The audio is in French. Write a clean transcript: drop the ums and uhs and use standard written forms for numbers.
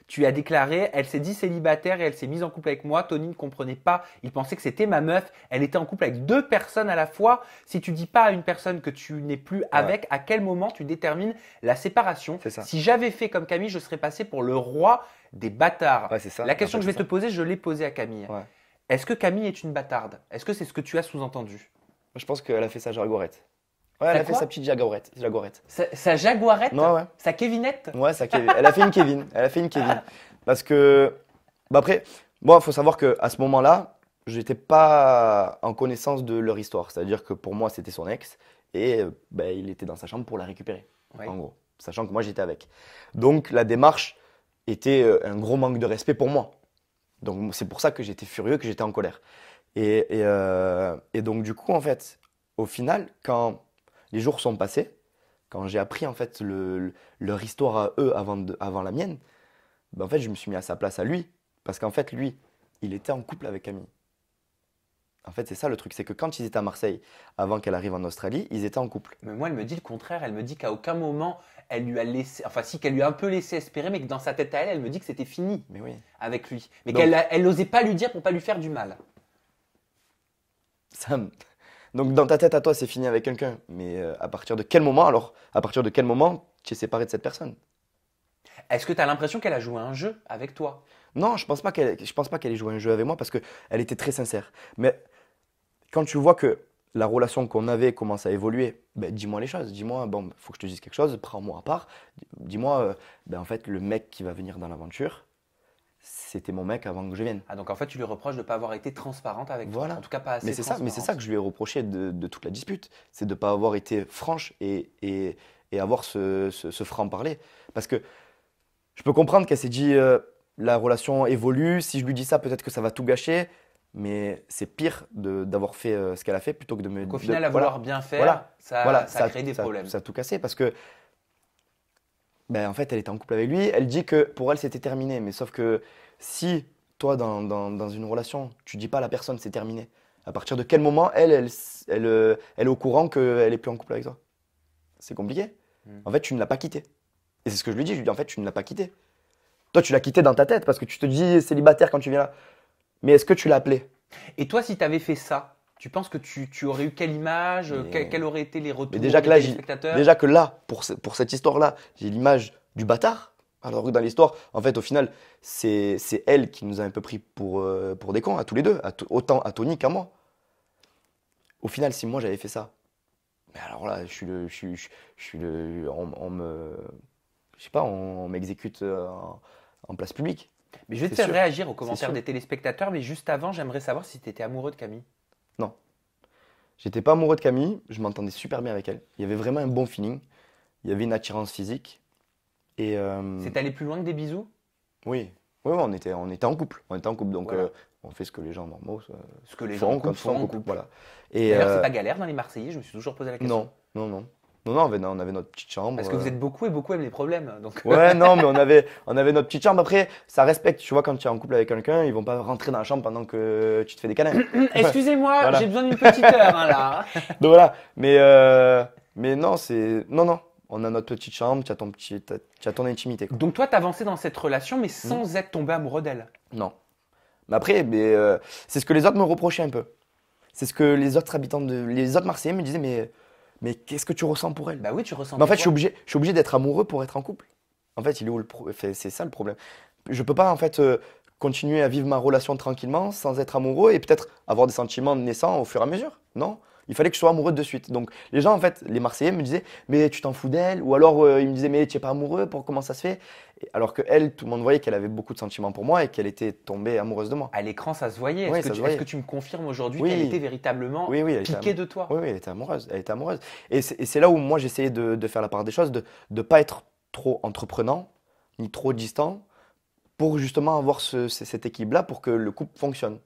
Tu as déclaré, elle s'est dit célibataire et elle s'est mise en couple avec moi. Tony ne comprenait pas. Il pensait que c'était ma meuf. Elle était en couple avec deux personnes à la fois. Si tu dis pas à une personne que tu n'es plus Ouais, avec, à quel moment tu détermines la séparation? c'est ça. Si j'avais fait comme Camille, je serais passé pour le roi des bâtards. Ouais, c'est ça. La En question fait, que je c'est vais te ça. poser, je l'ai posée à Camille. Ouais. Est-ce que Camille est une bâtarde? Est-ce que c'est ce que tu as sous-entendu? Je pense qu'elle a fait sa jaguarette. Ouais, elle Ça a fait sa quoi? petite jaguarette. Jaguarette. Sa jaguarette? Non, ouais. Sa Kevinette? Ouais, ça, elle a fait une Kevin. Elle a fait une Kevin. Parce que, bah après, moi, il faut savoir qu'à ce moment-là, je n'étais pas en connaissance de leur histoire. C'est-à-dire que pour moi, c'était son ex et bah, il était dans sa chambre pour la récupérer, Oui. en gros. Sachant que moi, j'étais avec. Donc, la démarche était un gros manque de respect pour moi. Donc, c'est pour ça que j'étais furieux, que j'étais en colère. Et donc, du coup, en fait, au final, quand les jours sont passés, quand j'ai appris en fait leur histoire à eux avant la mienne, ben, en fait, je me suis mis à sa place à lui. Parce qu'en fait, lui, il était en couple avec Camille. En fait, c'est ça le truc, c'est que quand ils étaient à Marseille, avant qu'elle arrive en Australie, ils étaient en couple. Mais moi, elle me dit le contraire. Elle me dit qu'à aucun moment, elle lui a laissé. Enfin, si, qu'elle lui a un peu laissé espérer, mais que dans sa tête à elle, elle me dit que c'était fini Mais oui. avec lui. Mais Donc, elle n'osait pas lui dire pour pas lui faire du mal. ça, donc dans ta tête à toi, c'est fini avec quelqu'un. Mais à partir de quel moment, alors, à partir de quel moment tu es séparé de cette personne? Est-ce que tu as l'impression qu'elle a joué un jeu avec toi? Non, je pense pas qu'elle ait joué un jeu avec moi parce qu'elle était très sincère. Mais quand tu vois que la relation qu'on avait commence à évoluer, ben, dis-moi les choses. Dis-moi, bon, faut que je te dise quelque chose, prends-moi à part. Dis-moi, ben, en fait, le mec qui va venir dans l'aventure, c'était mon mec avant que je vienne. Ah, donc en fait, tu lui reproches de ne pas avoir été transparente avec toi. En Voilà. tout cas, pas assez Mais c'est ça transparente. que je lui ai reproché de toute la dispute. C'est de ne pas avoir été franche et avoir ce franc-parler. Parce que je peux comprendre qu'elle s'est dit, la relation évolue, si je lui dis ça, peut-être que ça va tout gâcher. Mais c'est pire d'avoir fait ce qu'elle a fait plutôt que de me. Donc au final, à Voilà. vouloir bien faire, Voilà. ça, Voilà. ça a créé des problèmes. Ça a tout cassé parce que, ben, en fait, elle était en couple avec lui. Elle dit que pour elle, c'était terminé. Mais sauf que si toi, dans une relation, tu dis pas à la personne c'est terminé, à partir de quel moment elle est au courant qu'elle est plus en couple avec toi? C'est compliqué. Hmm. En fait, tu ne l'as pas quitté. Et c'est ce que je lui dis. Je lui dis, en fait, tu ne l'as pas quitté. Toi, tu l'as quitté dans ta tête parce que tu te dis célibataire quand tu viens là. Mais est-ce que tu l'as appelé? Et toi, si tu avais fait ça, tu penses que tu aurais eu quelle image? Mais, Quels auraient été les mais retours déjà des que là, téléspectateurs? déjà que là, pour cette histoire-là, j'ai l'image du bâtard. Alors que dans l'histoire, en fait, au final, c'est elle qui nous a un peu pris pour des cons, à tous les deux, autant à Tony qu'à moi. Au final, si moi j'avais fait ça, mais alors là, je suis je sais pas, on m'exécute en place publique. Mais je vais te C'est faire sûr, réagir aux c'est commentaires sûr. des téléspectateurs, mais juste avant, j'aimerais savoir si tu étais amoureux de Camille. Non, j'étais pas amoureux de Camille, je m'entendais super bien avec elle. Il y avait vraiment un bon feeling, il y avait une attirance physique. Et C'est allé plus loin que des bisous? oui, oui, oui, on était en couple. On était en couple, donc Voilà. on fait ce que les gens normaux Ce que les gens en font couple quand ils sont font en en couple. couple. Voilà. Et D'ailleurs, c'est pas galère dans les Marseillais, je me suis toujours posé la question. non, non, non. Non, non, on avait notre petite chambre. Parce que vous êtes beaucoup et beaucoup aiment les problèmes. Donc, Ouais, non, mais on avait notre petite chambre. Après, ça respecte. Tu vois, quand tu es en couple avec quelqu'un, ils vont pas rentrer dans la chambre pendant que tu te fais des câlins. excusez-moi, Voilà. j'ai besoin d'une petite heure hein, là. Donc voilà. Mais non, non, non. On a notre petite chambre, tu as ton intimité, quoi. Donc toi, t'avançais dans cette relation, mais sans être tombé amoureux d'elle. Non. Mais après, c'est ce que les autres me reprochaient un peu. C'est ce que les autres les autres Marseillais me disaient, mais qu'est-ce que tu ressens pour elle? Bah oui, tu Mais ressentais en fait, quoi? je suis obligé d'être amoureux pour être en couple. En fait, il est où c'est ça le problème. Je peux pas en fait continuer à vivre ma relation tranquillement sans être amoureux et peut-être avoir des sentiments naissants au fur et à mesure. Non, il fallait que je sois amoureux de suite. Donc les gens en fait, les Marseillais me disaient mais tu t'en fous d'elle ou alors ils me disaient mais tu es pas amoureux pour comment ça se fait? Alors que elle, tout le monde voyait qu'elle avait beaucoup de sentiments pour moi et qu'elle était tombée amoureuse de moi. À l'écran, ça se voyait. Oui, Est-ce que, ça se est-ce voyait. que tu me confirmes aujourd'hui Oui. qu'elle était véritablement Oui, oui, elle était piquée de toi? Oui, oui, elle était amoureuse. Elle était amoureuse. Et c'est là où moi j'essayais de faire la part des choses, de ne pas être trop entreprenant, ni trop distant, pour justement avoir cet équilibre-là, pour que le couple fonctionne.